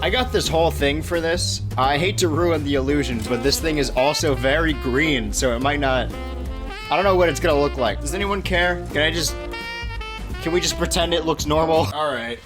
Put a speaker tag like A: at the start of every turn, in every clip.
A: I got this whole thing for this. I hate to ruin the illusions, but this thing is also very green, so it might not... I don't know what it's gonna look like. Does anyone care? Can we just pretend it looks normal? Alright.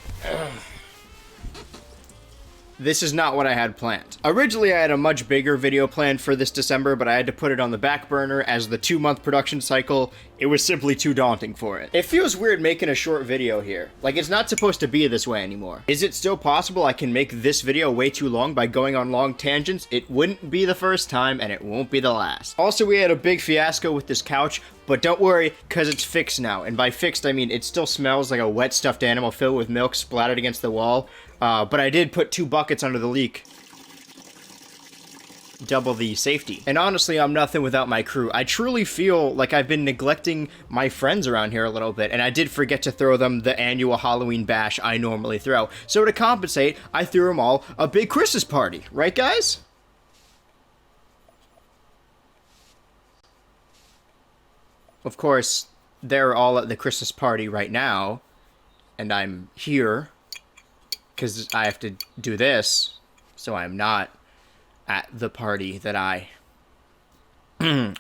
A: This is not what I had planned. Originally, I had a much bigger video planned for this December, but I had to put it on the back burner as the 2-month production cycle. It was simply too daunting for it. It feels weird making a short video here. Like, it's not supposed to be this way anymore. Is it still possible I can make this video way too long by going on long tangents? It wouldn't be the first time, and it won't be the last. Also, we had a big fiasco with this couch, but don't worry, because it's fixed now. And by fixed, I mean it still smells like a wet stuffed animal filled with milk splattered against the wall. But I did put 2 buckets under the leak. Double the safety. And honestly, I'm nothing without my crew. I truly feel like I've been neglecting my friends around here a little bit, and I did forget to throw them the annual Halloween bash I normally throw. So to compensate, I threw them all a big Christmas party. Right, guys? Of course, they're all at the Christmas party right now, and I'm here because I have to do this, so I'm not at the party that I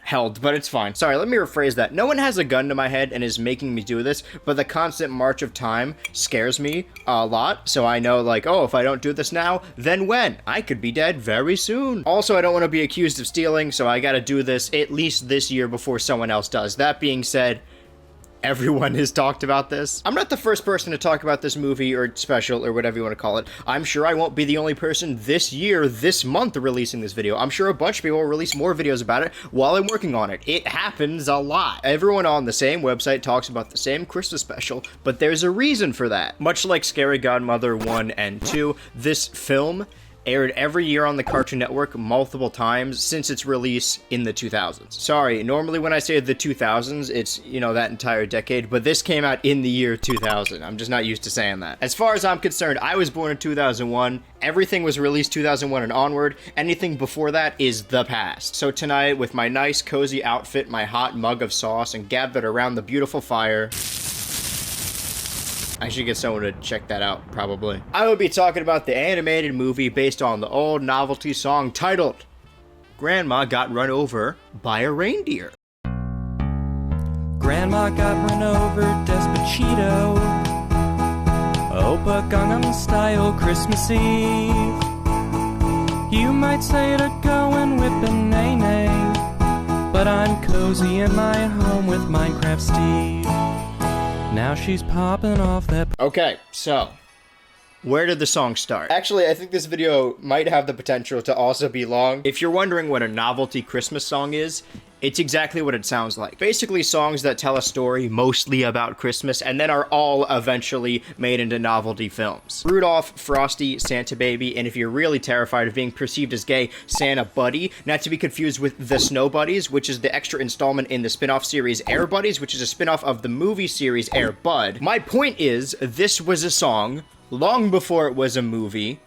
A: held, but it's fine. Sorry, let me rephrase that. No one has a gun to my head and is making me do this, but the constant march of time scares me a lot, so I know, like, oh, if I don't do this now, then when? I could be dead very soon. Also, I don't want to be accused of stealing, so I gotta do this at least this year before someone else does. That being said, everyone has talked about this. I'm not the first person to talk about this movie or special or whatever you want to call it. I'm sure I won't be the only person this year, this month, releasing this video. I'm sure a bunch of people will release more videos about it while I'm working on it. It happens a lot. Everyone on the same website talks about the same Christmas special, but there's a reason for that. Much like Scary Godmother 1 and 2, this film aired every year on the Cartoon Network multiple times since its release in the 2000s. Sorry, normally when I say the 2000s, it's, you know, that entire decade, but this came out in the year 2000. I'm just not used to saying that. As far as I'm concerned, I was born in 2001. Everything was released 2001 and onward. Anything before that is the past. So tonight, with my nice, cozy outfit, my hot mug of sauce, and gathered around the beautiful fire... I should get someone to check that out, probably. I will be talking about the animated movie based on the old novelty song titled Grandma Got Run Over by a Reindeer.
B: Grandma got run over, Despacito. Opa Gangnam Style, Christmas Eve. You might say to go and whip a nay-nay, but I'm cozy in my home with Minecraft Steve. Now she's popping off that...
A: Okay, so, where did the song start? Actually, I think this video might have the potential to also be long. If you're wondering what a novelty Christmas song is, it's exactly what it sounds like. Basically, songs that tell a story mostly about Christmas and then are all eventually made into novelty films. Rudolph, Frosty, Santa Baby, and if you're really terrified of being perceived as gay, Santa Buddy, not to be confused with The Snow Buddies, which is the extra installment in the spin-off series Air Buddies, which is a spin-off of the movie series Air Bud. My point is, this was a song long before it was a movie,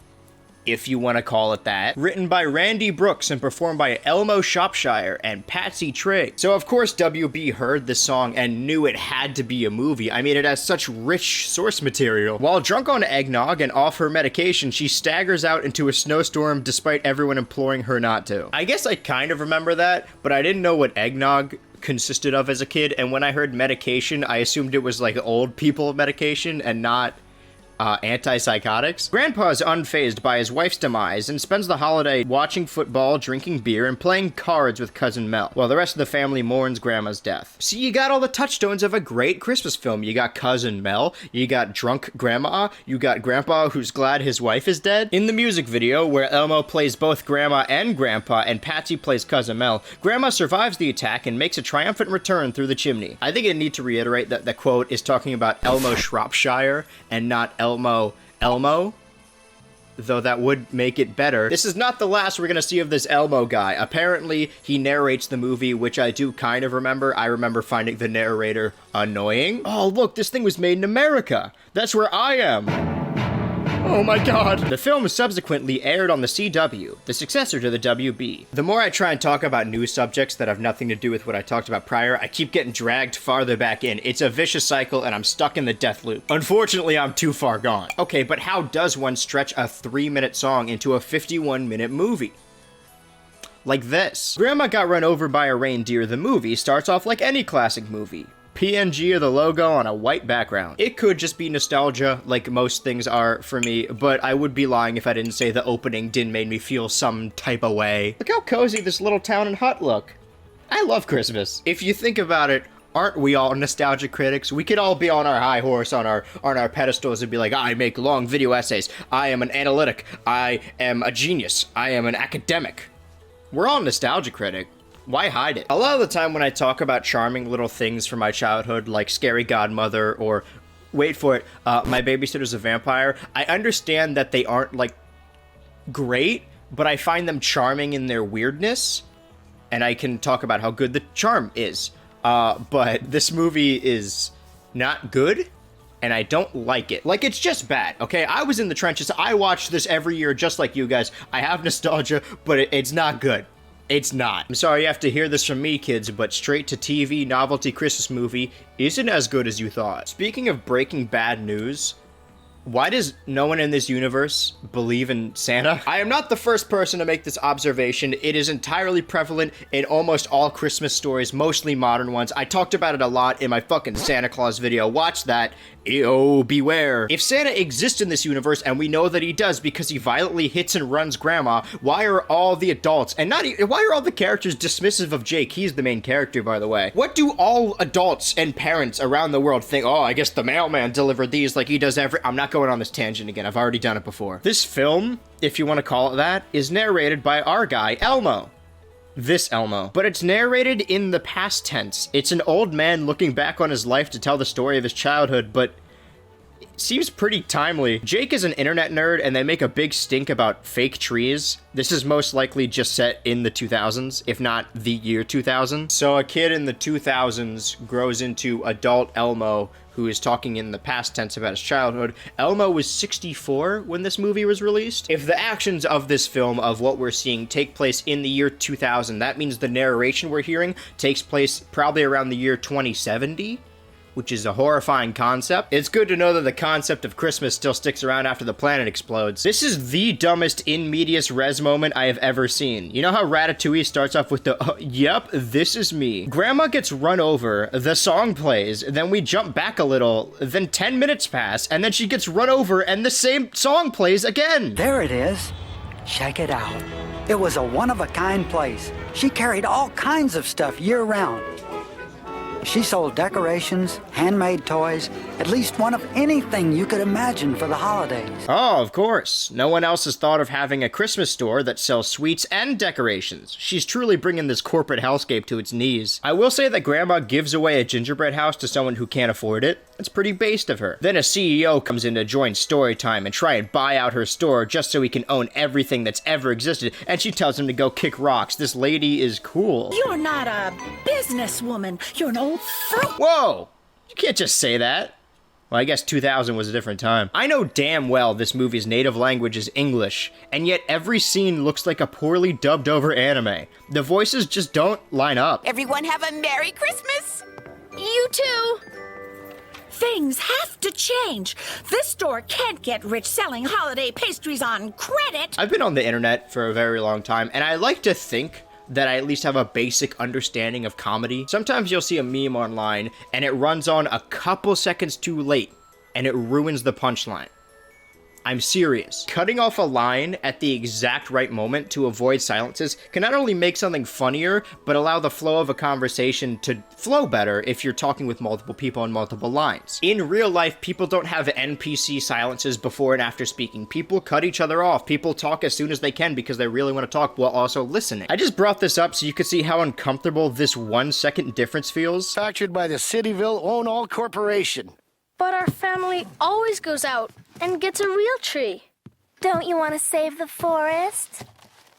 A: if you want to call it that, written by Randy Brooks and performed by Elmo Shropshire and Patsy Trigg. So of course WB heard the song and knew it had to be a movie. I mean, it has such rich source material. While drunk on eggnog and off her medication, she staggers out into a snowstorm despite everyone imploring her not to. I guess I kind of remember that, but I didn't know what eggnog consisted of as a kid, and when I heard medication, I assumed it was like old people medication and not antipsychotics. Grandpa is unfazed by his wife's demise and spends the holiday watching football, drinking beer, and playing cards with Cousin Mel, while the rest of the family mourns Grandma's death. See, you got all the touchstones of a great Christmas film. You got Cousin Mel, you got drunk Grandma, you got Grandpa who's glad his wife is dead. In the music video, where Elmo plays both Grandma and Grandpa and Patsy plays Cousin Mel, Grandma survives the attack and makes a triumphant return through the chimney. I think I need to reiterate that the quote is talking about Elmo Shropshire and not Elmo, though that would make it better. This is not the last we're gonna see of this Elmo guy. Apparently, he narrates the movie, which I do kind of remember. I remember finding the narrator annoying. Oh, look, this thing was made in America. That's where I am. Oh my god. The film subsequently aired on the CW, the successor to the WB. The more I try and talk about news subjects that have nothing to do with what I talked about prior, I keep getting dragged farther back in. It's a vicious cycle and I'm stuck in the death loop. Unfortunately, I'm too far gone. Okay, but how does one stretch a 3-minute song into a 51-minute movie? Like this. Grandma Got Run Over by a Reindeer, the movie, starts off like any classic movie. PNG of the logo on a white background. It could just be nostalgia, like most things are for me, but I would be lying if I didn't say the opening didn't make me feel some type of way. Look how cozy this little town and hut look. I love Christmas. If you think about it, aren't we all nostalgia critics? We could all be on our high horse, on our pedestals and be like, I make long video essays. I am an analytic. I am a genius. I am an academic. We're all nostalgia critic. Why hide it? A lot of the time when I talk about charming little things from my childhood, like Scary Godmother or, wait for it, My Babysitter's a Vampire, I understand that they aren't, like, great, but I find them charming in their weirdness, and I can talk about how good the charm is. But this movie is not good, and I don't like it. Like, it's just bad, okay? I was in the trenches. I watch this every year just like you guys. I have nostalgia, but it's not good. It's not. I'm sorry you have to hear this from me, kids, but straight-to-TV novelty Christmas movie isn't as good as you thought. Speaking of breaking bad news, why does no one in this universe believe in Santa? I am not the first person to make this observation. It is entirely prevalent in almost all Christmas stories, mostly modern ones. I talked about it a lot in my fucking Santa Claus video. Watch that. Ew, beware. If Santa exists in this universe, and we know that he does because he violently hits and runs Grandma, why are all the adults, and why are all the characters dismissive of Jake? He's the main character, by the way. What do all adults and parents around the world think? Oh, I guess the mailman delivered these like he does I'm not going on this tangent again. I've already done it before. This film, if you want to call it that, is narrated by our guy, Elmo. This Elmo. But it's narrated in the past tense. It's an old man looking back on his life to tell the story of his childhood, but it seems pretty timely. Jake is an internet nerd, and they make a big stink about fake trees. This is most likely just set in the 2000s, if not the year 2000. So a kid in the 2000s grows into adult Elmo, who is talking in the past tense about his childhood. Elmo was 64 when this movie was released. If the actions of this film, of what we're seeing, take place in the year 2000, that means the narration we're hearing takes place probably around the year 2070, which is a horrifying concept. It's good to know that the concept of Christmas still sticks around after the planet explodes. This is the dumbest in medias res moment I have ever seen. You know how Ratatouille starts off with the, yep, this is me. Grandma gets run over, the song plays, then we jump back a little, then 10 minutes pass, and then she gets run over and the same song plays again.
C: There it is. Check it out. It was a one-of-a-kind place. She carried all kinds of stuff year-round. She sold decorations, handmade toys, at least one of anything you could imagine for the holidays.
A: Oh, of course. No one else has thought of having a Christmas store that sells sweets and decorations. She's truly bringing this corporate hellscape to its knees. I will say that Grandma gives away a gingerbread house to someone who can't afford it. That's pretty based of her. Then a CEO comes in to join Storytime and try and buy out her store just so he can own everything that's ever existed, and she tells him to go kick rocks. This lady is cool.
D: You're not a businesswoman. You're an old fruit.
A: Whoa! You can't just say that. Well, I guess 2000 was a different time. I know damn well this movie's native language is English, and yet every scene looks like a poorly dubbed over anime. The voices just don't line up.
E: Everyone have a Merry Christmas.
D: You too. Things have to change. This store can't get rich selling holiday pastries on credit.
A: I've been on the internet for a very long time, and I like to think that I at least have a basic understanding of comedy. Sometimes you'll see a meme online, and it runs on a couple seconds too late, and it ruins the punchline. I'm serious. Cutting off a line at the exact right moment to avoid silences can not only make something funnier, but allow the flow of a conversation to flow better if you're talking with multiple people on multiple lines. In real life, people don't have NPC silences before and after speaking. People cut each other off. People talk as soon as they can because they really want to talk while also listening. I just brought this up so you could see how uncomfortable this 1 second difference feels.
F: Manufactured by the Cityville Own All Corporation.
G: But our family always goes out and gets a real tree.
H: Don't you want to save the forest?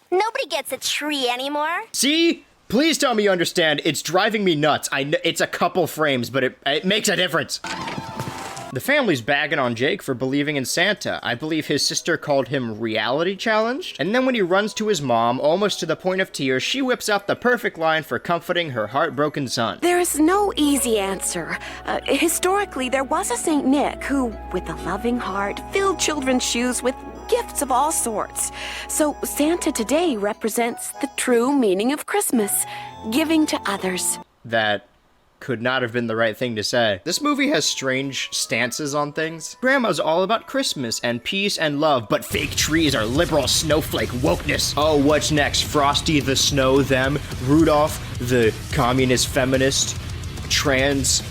H: Nobody gets a tree anymore.
A: See? Please tell me you understand. It's driving me nuts. It's a couple frames, but it makes a difference. The family's bagging on Jake for believing in Santa. I believe his sister called him reality challenged. And then when he runs to his mom, almost to the point of tears, she whips out the perfect line for comforting her heartbroken son.
E: There is no easy answer. Historically, there was a Saint Nick who, with a loving heart, filled children's shoes with gifts of all sorts. So Santa today represents the true meaning of Christmas, giving to others.
A: That could not have been the right thing to say. This movie has strange stances on things. Grandma's all about Christmas and peace and love, but fake trees are liberal snowflake wokeness. Oh, what's next? Frosty the Snow, them, Rudolph the communist feminist, trans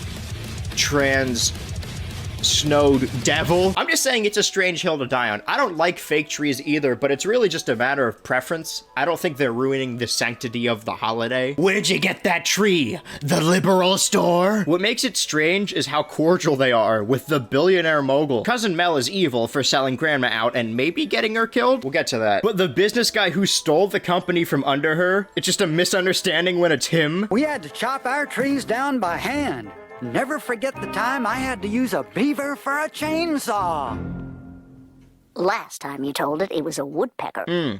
A: snowed devil. I'm just saying it's a strange hill to die on. I don't like fake trees either, but it's really just a matter of preference. I don't think they're ruining the sanctity of the holiday. Where'd you get that tree? The liberal store? What makes it strange is how cordial they are with the billionaire mogul. Cousin Mel is evil for selling Grandma out and maybe getting her killed. We'll get to that. But the business guy who stole the company from under her, it's just a misunderstanding when it's him.
C: We had to chop our trees down by hand. Never forget the time I had to use a beaver for a chainsaw.
H: Last time you told it was a woodpecker.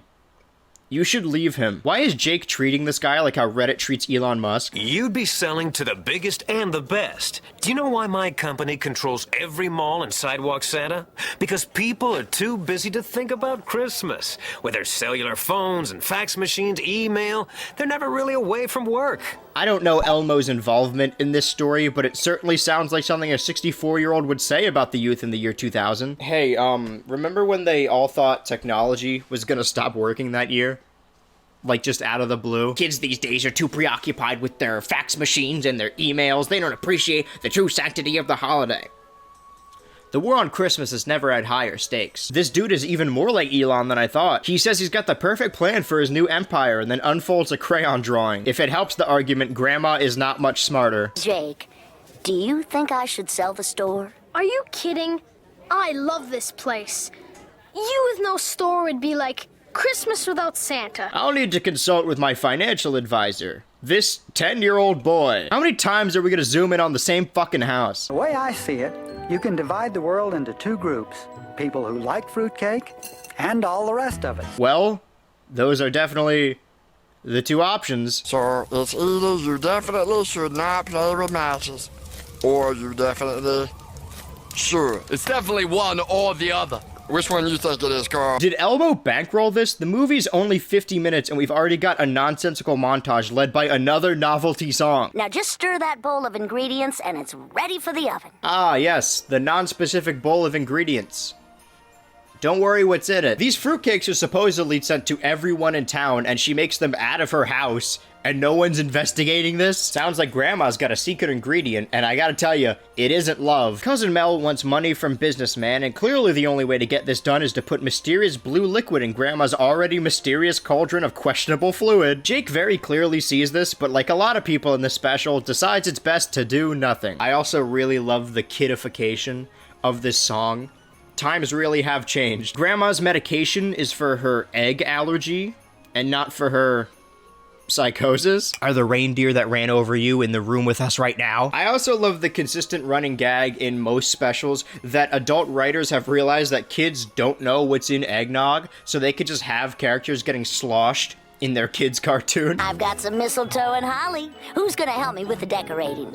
A: You should leave him. Why is Jake treating this guy like how Reddit treats Elon Musk?
I: You'd be selling to the biggest and the best. Do you know why my company controls every mall and sidewalk Santa? Because people are too busy to think about Christmas. With their cellular phones and fax machines, email, they're never really away from work.
A: I don't know Elmo's involvement in this story, but it certainly sounds like something a 64-year-old would say about the youth in the year 2000. Hey, remember when they all thought technology was gonna stop working that year? Like, just out of the blue. Kids these days are too preoccupied with their fax machines and their emails. They don't appreciate the true sanctity of the holiday. The war on Christmas has never had higher stakes. This dude is even more like Elon than I thought. He says he's got the perfect plan for his new empire and then unfolds a crayon drawing. If it helps the argument, Grandma is not much smarter.
H: Jake, do you think I should sell the store?
G: Are you kidding? I love this place. You with no store would be like Christmas without Santa.
A: I'll need to consult with my financial advisor. This 10-year-old boy. How many times are we gonna zoom in on the same fucking house?
C: The way I see it, you can divide the world into two groups. People who like fruitcake and all the rest of it.
A: Well, those are definitely the two options.
J: So it's either you definitely should not play with matches, or you definitely should. It's definitely one or the other. Which one you think it is, Carl?
A: Did Elmo bankroll this? The movie's only 50 minutes and we've already got a nonsensical montage led by another novelty song.
H: Now just stir that bowl of ingredients and it's ready for the oven.
A: Ah, yes, the non-specific bowl of ingredients. Don't worry what's in it. These fruitcakes are supposedly sent to everyone in town and she makes them out of her house and no one's investigating this? Sounds like Grandma's got a secret ingredient and I gotta tell you, it isn't love. Cousin Mel wants money from businessman and clearly the only way to get this done is to put mysterious blue liquid in Grandma's already mysterious cauldron of questionable fluid. Jake very clearly sees this, but like a lot of people in this special, decides it's best to do nothing. I also really love the kidification of this song. Times really have changed. Grandma's medication is for her egg allergy and not for her psychosis. Are the reindeer that ran over you in the room with us right now? I also love the consistent running gag in most specials that adult writers have realized that kids don't know what's in eggnog, so they could just have characters getting sloshed in their kids' cartoon.
H: I've got some mistletoe and holly. Who's gonna help me with the decorating?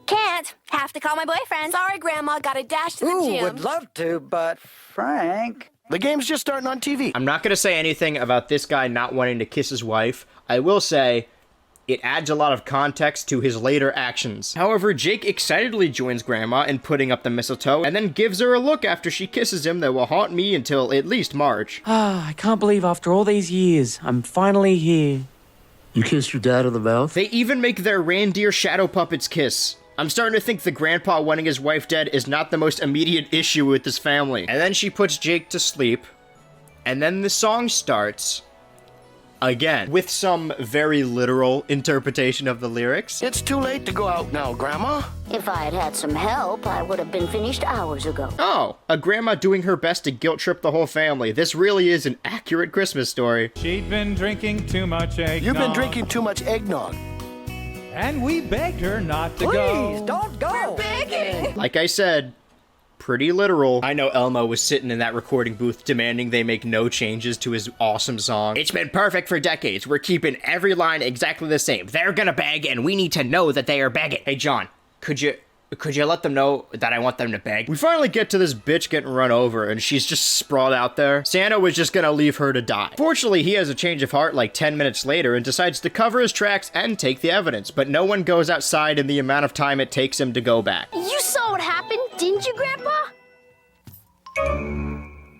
E: Can't. Have to call my boyfriend. Sorry, Grandma. Got to dash to the
C: Ooh,
E: gym.
C: would love to, but Frank...
F: The game's just starting on TV.
A: I'm not gonna say anything about this guy not wanting to kiss his wife. I will say, it adds a lot of context to his later actions. However, Jake excitedly joins Grandma in putting up the mistletoe, and then gives her a look after she kisses him that will haunt me until at least March.
B: I can't believe after all these years, I'm finally here.
J: You kissed your dad on the mouth?
A: They even make their reindeer shadow puppets kiss. I'm starting to think the grandpa wanting his wife dead is not the most immediate issue with this family. And then she puts Jake to sleep, and then the song starts again, with some very literal interpretation of the lyrics.
F: It's too late to go out now, Grandma.
H: If I had had some help, I would have been finished hours ago.
A: Oh, a grandma doing her best to guilt trip the whole family. This really is an accurate Christmas story.
K: She'd been drinking too much eggnog.
F: You've been drinking too much eggnog.
K: And we begged her not to go.
C: Please, don't go.
E: Begging.
A: Like I said, pretty literal. I know Elmo was sitting in that recording booth demanding they make no changes to his awesome song. It's been perfect for decades. We're keeping every line exactly the same. They're gonna beg, and we need to know that they are begging. Hey, John, could you let them know that I want them to beg? We finally get to this bitch getting run over, and she's just sprawled out there. Santa was just gonna leave her to die. Fortunately, he has a change of heart like 10 minutes later and decides to cover his tracks and take the evidence, but no one goes outside in the amount of time it takes him to go back.
G: You saw what happened, didn't you, Grandpa?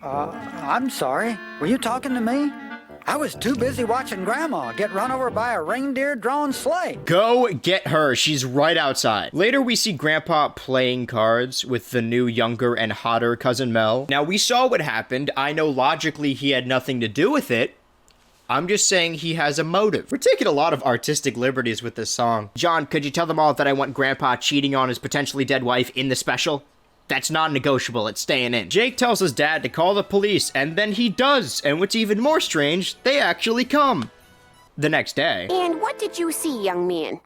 C: I'm sorry. Were you talking to me? I was too busy watching Grandma get run over by a reindeer-drawn sleigh.
A: Go get her. She's right outside. Later, we see Grandpa playing cards with the new, younger, and hotter cousin Mel. Now, we saw what happened. I know logically he had nothing to do with it. I'm just saying he has a motive. We're taking a lot of artistic liberties with this song. John, could you tell them all that I want Grandpa cheating on his potentially dead wife in the special? That's non-negotiable, it's staying in. Jake tells his dad to call the police, and then he does, and what's even more strange, they actually come. The next day.
E: And what did you see, young man?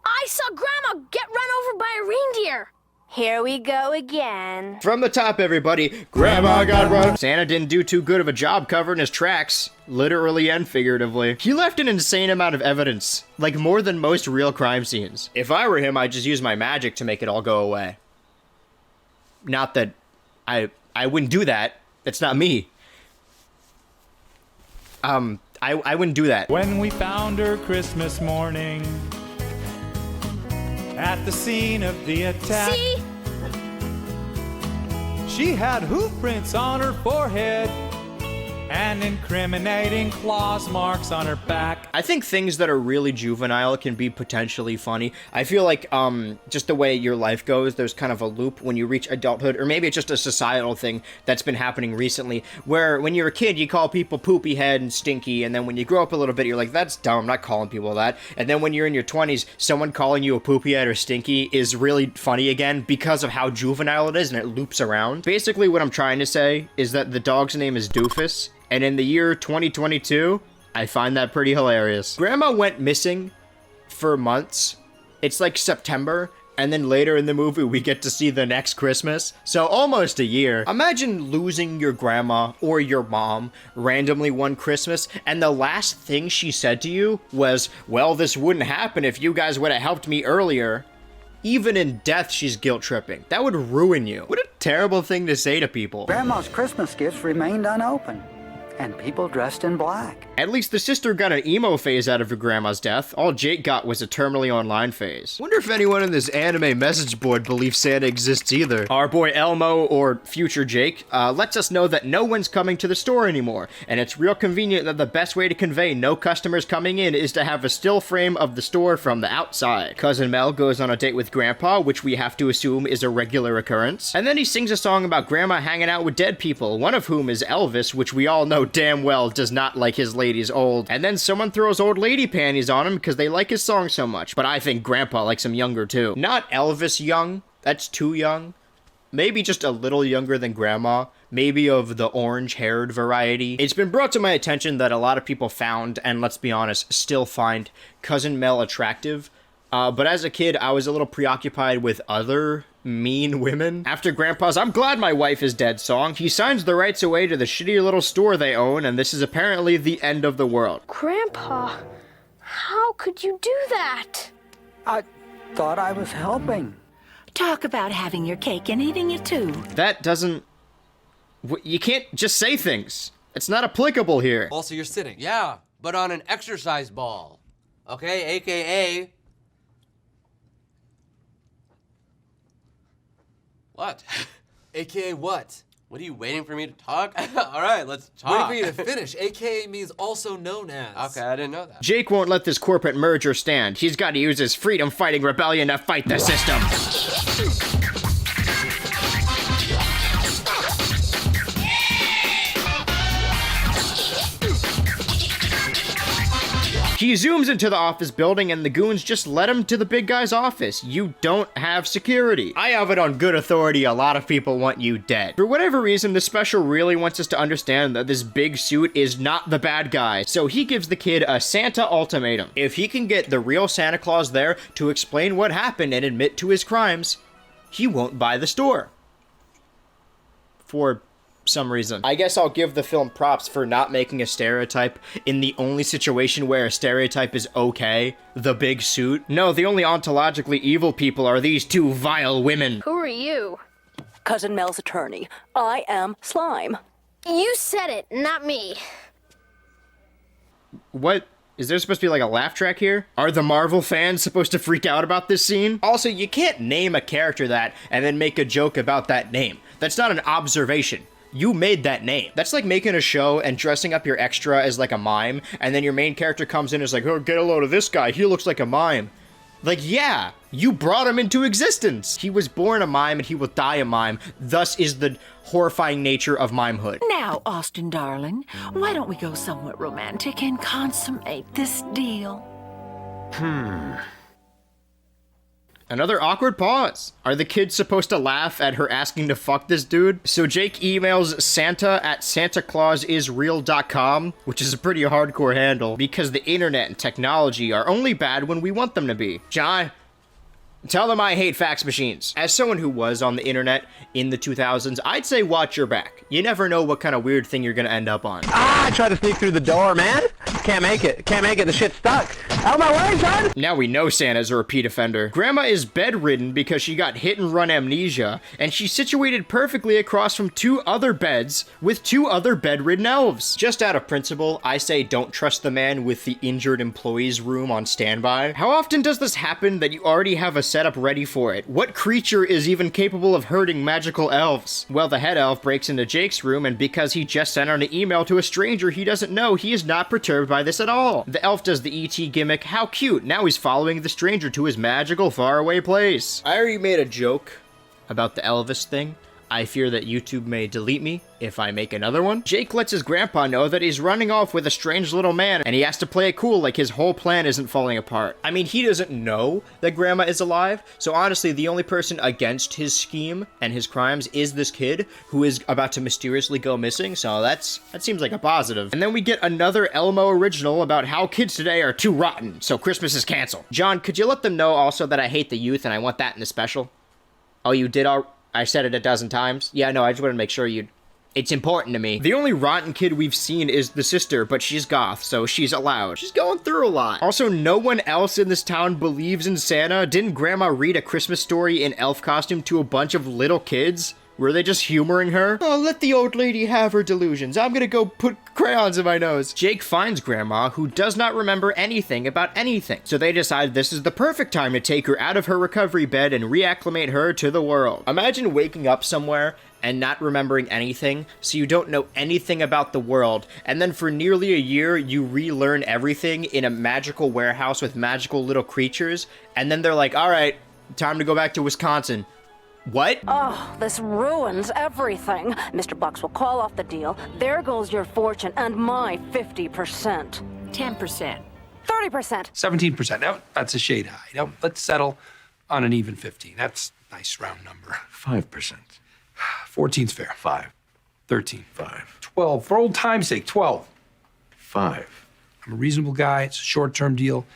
G: I saw Grandma get run over by a reindeer.
H: Here we go again.
A: From the top, everybody, Grandma got run. Santa didn't do too good of a job covering his tracks, literally and figuratively. He left an insane amount of evidence, like more than most real crime scenes. If I were him, I'd just use my magic to make it all go away. Not that I wouldn't do that. That's not me. I wouldn't do that.
K: When we found her Christmas morning at the scene of the attack.
G: See?
K: She had hoof prints on her forehead and incriminating claws marks on her back.
A: I think things that are really juvenile can be potentially funny. I feel like, just the way your life goes, there's kind of a loop when you reach adulthood, or maybe it's just a societal thing that's been happening recently, where when you're a kid, you call people poopy head and stinky, and then when you grow up a little bit, you're like, that's dumb, I'm not calling people that. And then when you're in your 20s, someone calling you a poopy head or stinky is really funny again because of how juvenile it is, and it loops around. Basically, what I'm trying to say is that the dog's name is Doofus, and in the year 2022, I find that pretty hilarious. Grandma went missing for months. It's like September, and then later in the movie, we get to see the next Christmas. So almost a year. Imagine losing your grandma or your mom randomly one Christmas, and the last thing she said to you was, well, this wouldn't happen if you guys would have helped me earlier. Even in death, she's guilt-tripping. That would ruin you. What a terrible thing to say to people.
C: Grandma's Christmas gifts remained unopened, and people dressed in black.
A: At least the sister got an emo phase out of her grandma's death. All Jake got was a terminally online phase. Wonder if anyone in this anime message board believes Santa exists either. Our boy Elmo, or future Jake, lets us know that no one's coming to the store anymore, and it's real convenient that the best way to convey no customers coming in is to have a still frame of the store from the outside. Cousin Mel goes on a date with Grandpa, which we have to assume is a regular occurrence, and then he sings a song about Grandma hanging out with dead people, one of whom is Elvis, which we all know damn well does not like his ladies old. And then someone throws old lady panties on him because they like his song so much, but I think Grandpa likes him younger too. Not Elvis young, that's too young. Maybe just a little younger than Grandma, maybe of the orange-haired variety. It's been brought to my attention that a lot of people found, and let's be honest, still find, Cousin Mel attractive. But as a kid, I was a little preoccupied with other mean women. After Grandpa's "I'm glad my wife is dead" song, he signs the rights away to the shitty little store they own, and this is apparently the end of the world.
G: Grandpa, how could you do that?
C: I thought I was helping.
D: Talk about having your cake and eating it too.
A: That doesn't... You can't just say things. It's not applicable here.
L: Also, you're sitting. Yeah, but on an exercise ball. Okay, AKA... What?
M: AKA what?
L: What are you waiting for me to talk?
M: All right, let's
L: talk.
M: Waiting for you to finish. AKA means also known as.
L: Okay, I didn't know that.
A: Jake won't let this corporate merger stand. He's got to use his freedom-fighting rebellion to fight the system. He zooms into the office building and the goons just let him to the big guy's office. You don't have security. I have it on good authority, a lot of people want you dead. For whatever reason, the special really wants us to understand that this big suit is not the bad guy, so he gives the kid a Santa ultimatum. If he can get the real Santa Claus there to explain what happened and admit to his crimes, he won't buy the store. for some reason. I guess I'll give the film props for not making a stereotype in the only situation where a stereotype is okay, the big suit. No, the only ontologically evil people are these two vile women.
G: Who are you?
E: Cousin Mel's attorney. I am Slime.
G: You said it, not me.
A: What? Is there supposed to be like a laugh track here? Are the Marvel fans supposed to freak out about this scene? Also, you can't name a character that and then make a joke about that name. That's not an observation. You made that name. That's like making a show and dressing up your extra as like a mime, and then your main character comes in and is like, oh, get a load of this guy, he looks like a mime. Like, yeah, you brought him into existence. He was born a mime and he will die a mime. Thus is the horrifying nature of mimehood.
D: Now, Austin, darling, why don't we go somewhat romantic and consummate this deal?
A: Another awkward pause. Are the kids supposed to laugh at her asking to fuck this dude? So Jake emails Santa at santaclausisreal.com, which is a pretty hardcore handle, because the internet and technology are only bad when we want them to be. John, tell them I hate fax machines. As someone who was on the internet in the 2000s, I'd say watch your back. You never know what kind of weird thing you're gonna end up on.
N: I tried to sneak through the door, man. Can't make it. Can't make it. The shit's stuck. Out of my way, son!
A: Now we know Santa's a repeat offender. Grandma is bedridden because she got hit and run amnesia, and she's situated perfectly across from two other beds with two other bedridden elves. Just out of principle, I say don't trust the man with the injured employees room on standby. How often does this happen that you already have a setup ready for it? What creature is even capable of hurting magical elves? Well, the head elf breaks into Jake's room, and because he just sent out an email to a stranger he doesn't know, he is not perturbed by this at all. The elf does the ET gimmick. How cute. Now he's following the stranger to his magical faraway place. I already made a joke about the Elvis thing. I fear that YouTube may delete me if I make another one. Jake lets his grandpa know that he's running off with a strange little man, and he has to play it cool like his whole plan isn't falling apart. I mean, he doesn't know that grandma is alive, so honestly, the only person against his scheme and his crimes is this kid who is about to mysteriously go missing, so that seems like a positive. And then we get another Elmo original about how kids today are too rotten, so Christmas is canceled. John, could you let them know also that I hate the youth and I want that in the special? Oh, you did I said it a dozen times. Yeah, no, I just wanted to make sure it's important to me. The only rotten kid we've seen is the sister, but she's goth, so she's allowed. She's going through a lot. Also, no one else in this town believes in Santa. Didn't Grandma read A Christmas Story in elf costume to a bunch of little kids? Were they just humoring her? Oh, let the old lady have her delusions. I'm gonna go put crayons in my nose. Jake finds Grandma, who does not remember anything about anything. So they decide this is the perfect time to take her out of her recovery bed and reacclimate her to the world. Imagine waking up somewhere and not remembering anything, so you don't know anything about the world, and then for nearly a year, you relearn everything in a magical warehouse with magical little creatures, and then they're like, all right, time to go back to Wisconsin. What?
E: Oh, this ruins everything. Mr. Bucks will call off the deal. There goes your fortune and my 50%.
D: 10%.
E: 30%.
O: 17%. Now, that's a shade high. Now, let's settle on an even 15. That's a nice round number.
P: 5%.
O: 14's fair.
P: 5.
O: 13.
P: 5.
O: 12. For old time's sake, 12.
P: 5.
O: I'm a reasonable guy. It's a short-term deal.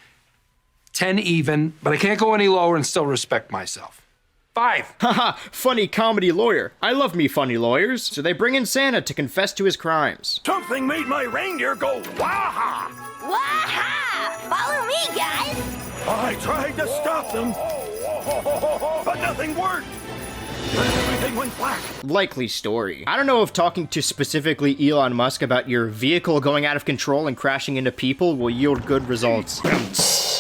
O: 10 even, but I can't go any lower and still respect myself. 5.
A: Haha, funny comedy lawyer. I love me funny lawyers. So they bring in Santa to confess to his crimes.
F: Something made my reindeer go waha!
H: Waha! Follow me, guys!
F: I tried to stop them, but nothing worked. Everything went black.
A: Likely story. I don't know if talking to specifically Elon Musk about your vehicle going out of control and crashing into people will yield good results.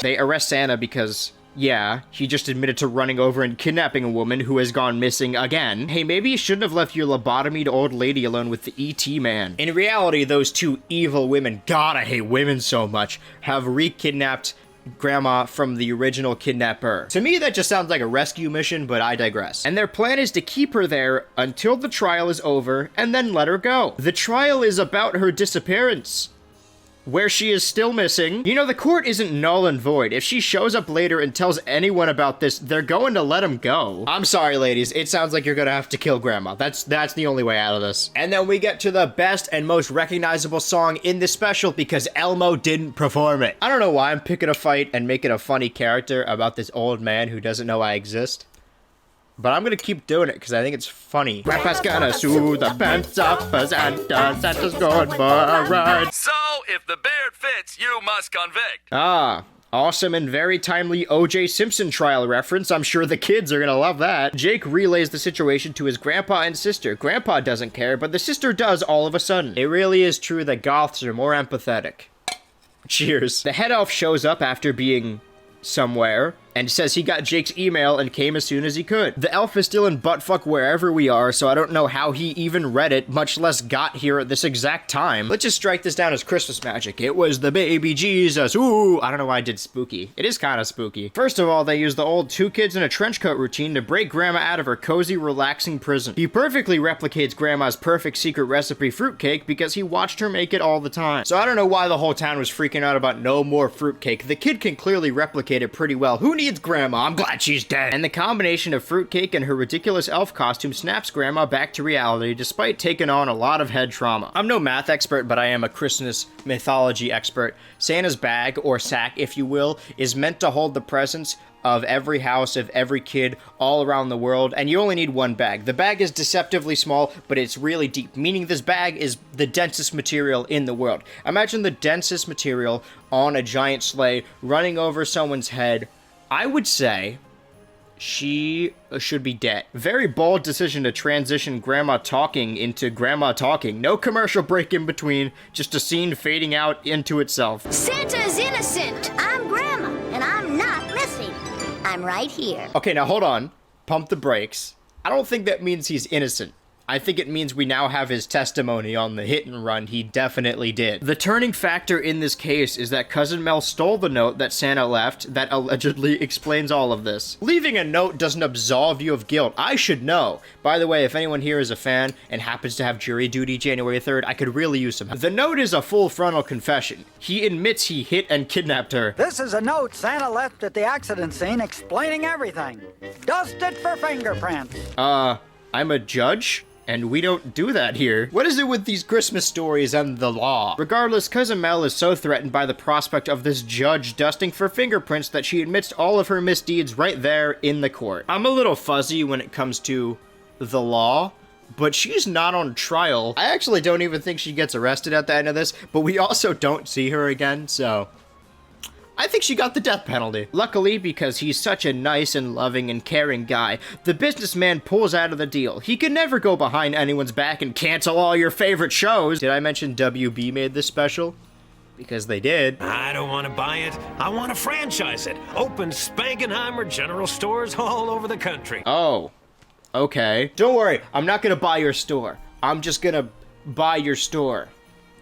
A: They arrest Santa because, yeah, he just admitted to running over and kidnapping a woman who has gone missing again. Hey, maybe you shouldn't have left your lobotomied old lady alone with the ET man. In reality, those two evil women, God, I hate women so much, have re-kidnapped Grandma from the original kidnapper. To me, that just sounds like a rescue mission, but I digress. And their plan is to keep her there until the trial is over and then let her go. The trial is about her disappearance, where she is still missing. You know, the court isn't null and void. If she shows up later and tells anyone about this, they're going to let him go. I'm sorry, ladies. It sounds like you're gonna have to kill Grandma. That's the only way out of this. And then we get to the best and most recognizable song in this special because Elmo didn't perform it. I don't know why I'm picking a fight and making a funny character about this old man who doesn't know I exist. but I'm gonna keep doing it because I think it's funny. Grandpa's gonna sue the pants off of Santa. Santa's going for a ride.
F: So, if the beard fits, you must convict.
A: Ah. Awesome and very timely O.J. Simpson trial reference. I'm sure the kids are gonna love that. Jake relays the situation to his grandpa and sister. Grandpa doesn't care, but the sister does all of a sudden. It really is true that goths are more empathetic. Cheers. The head elf shows up after being somewhere and says he got Jake's email and came as soon as he could. The elf is still in buttfuck wherever we are, so I don't know how he even read it, much less got here at this exact time. Let's just strike this down as Christmas magic. It was the baby Jesus. Ooh, I don't know why I did spooky. It is kind of spooky. First of all, they use the old 2 kids in a trench coat routine to break Grandma out of her cozy, relaxing prison. He perfectly replicates Grandma's perfect secret recipe fruitcake because he watched her make it all the time. So I don't know why the whole town was freaking out about no more fruitcake. The kid can clearly replicate it pretty well. Who needs Grandma? I'm glad she's dead. And the combination of fruitcake and her ridiculous elf costume snaps Grandma back to reality despite taking on a lot of head trauma. I'm no math expert, but I am a Christmas mythology expert. Santa's bag, or sack if you will, is meant to hold the presents of every house of every kid all around the world, and you only need one bag. The bag is deceptively small, but it's really deep, meaning this bag is the densest material in the world. Imagine the densest material on a giant sleigh running over someone's head. I would say she should be dead. Very bold decision to transition Grandma talking into Grandma talking. No commercial break in between, just a scene fading out into itself.
H: Santa's innocent. I'm Grandma, and I'm not missing. I'm right here.
A: Okay, now hold on. Pump the brakes. I don't think that means he's innocent. I think it means we now have his testimony on the hit and run he definitely did. The turning factor in this case is that Cousin Mel stole the note that Santa left that allegedly explains all of this. Leaving a note doesn't absolve you of guilt. I should know. By the way, if anyone here is a fan and happens to have jury duty January 3rd, I could really use some help. The note is a full frontal confession. He admits he hit and kidnapped her.
C: This is a note Santa left at the accident scene explaining everything. Dust it for fingerprints.
A: I'm a judge? And we don't do that here. What is it with these Christmas stories and the law? Regardless, Cousin Mel is so threatened by the prospect of this judge dusting for fingerprints that she admits all of her misdeeds right there in the court. I'm a little fuzzy when it comes to the law, but she's not on trial. I actually don't even think she gets arrested at the end of this, but we also don't see her again, so I think she got the death penalty. Luckily, because he's such a nice and loving and caring guy, the businessman pulls out of the deal. He could never go behind anyone's back and cancel all your favorite shows. Did I mention WB made this special? Because they did.
I: I don't want to buy it. I want to franchise it. Open Spangenheimer general stores all over the country.
A: Oh, okay. Don't worry, I'm not gonna buy your store. I'm just gonna buy your store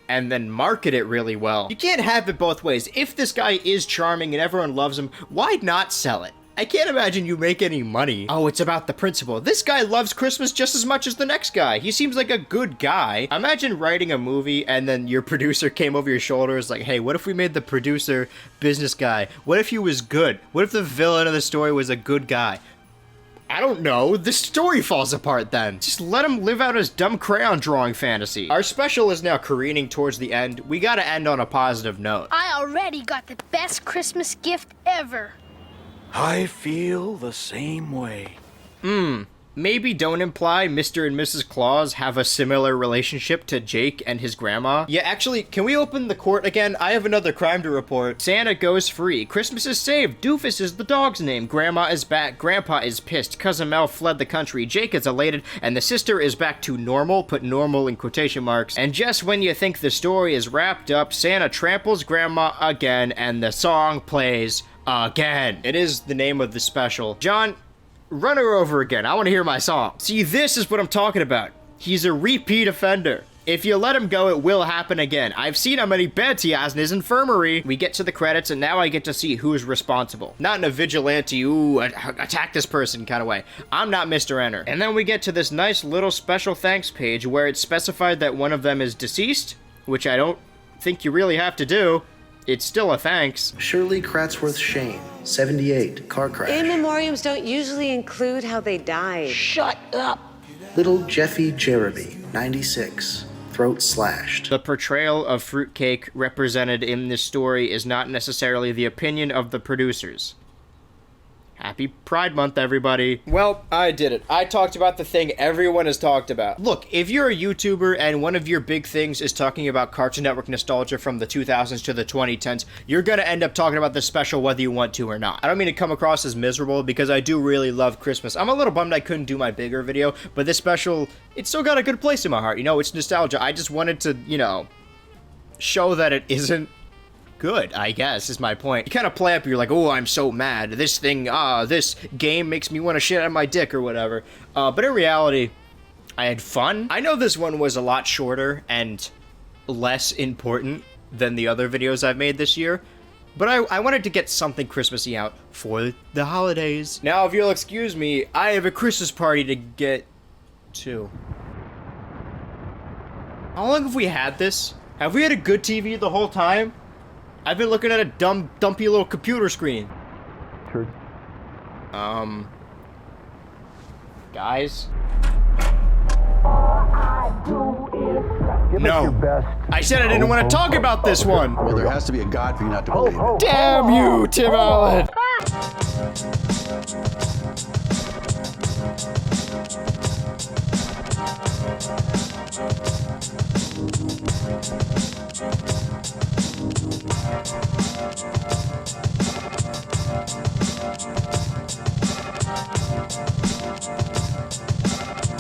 A: and then market it really well. You can't have it both ways. If this guy is charming and everyone loves him, why not sell it? I can't imagine you make any money. Oh, it's about the principle. This guy loves Christmas just as much as the next guy. He seems like a good guy. Imagine writing a movie and then your producer came over your shoulders like, hey, what if we made the producer business guy? What if he was good? What if the villain of the story was a good guy? I don't know. The story falls apart then. Just let him live out his dumb crayon drawing fantasy. Our special is now careening towards the end. We gotta end on a positive note.
G: I already got the best Christmas gift ever.
F: I feel the same way.
A: Maybe don't imply Mr. and Mrs. Claus have a similar relationship to Jake and his grandma. Yeah, actually, can we open the court again? I have another crime to report. Santa goes free. Christmas is saved. Doofus is the dog's name. Grandma is back. Grandpa is pissed. Cousin Mel fled the country. Jake is elated. And the sister is back to normal. Put normal in quotation marks. And just when you think the story is wrapped up, Santa tramples Grandma again and the song plays again. It is the name of the special. John, run her over again. I want to hear my song. See, this is what I'm talking about. He's a repeat offender. If you let him go, it will happen again. I've seen how many beds he has in his infirmary. We get to the credits, and now I get to see who's responsible. Not in a vigilante, ooh, attack this person kind of way. I'm not Mr. Enter. And then we get to this nice little special thanks page where it's specified that one of them is deceased, which I don't think you really have to do. It's still a thanks.
P: Shirley Kratzworth Shane, 78, car crash.
Q: In memoriams don't usually include how they died.
H: Shut up.
P: Little Jeffy Jeremy, 96, throat slashed.
A: The portrayal of fruitcake represented in this story is not necessarily the opinion of the producers. Happy Pride Month, everybody. Well, I did it. I talked about the thing everyone has talked about. Look, if you're a YouTuber and one of your big things is talking about Cartoon Network nostalgia from the 2000s to the 2010s, you're gonna end up talking about this special whether you want to or not. I don't mean to come across as miserable because I do really love Christmas. I'm a little bummed I couldn't do my bigger video, but this special, it's still got a good place in my heart. You know, it's nostalgia. I just wanted to, you know, show that it isn't good, I guess, is my point. You kind of play up, you're like, oh, I'm so mad. This thing, this game makes me want to shit on my dick or whatever. But in reality, I had fun. I know this one was a lot shorter and less important than the other videos I've made this year, but I wanted to get something Christmassy out for the holidays. Now, if you'll excuse me, I have a Christmas party to get to. How long have we had this? Have we had a good TV the whole time? I've been looking at a dumpy little computer screen. Guys? No. I said I didn't want to talk about this one.
R: Well, there has to be a God for you not to believe it.
A: Damn you, Tim Allen.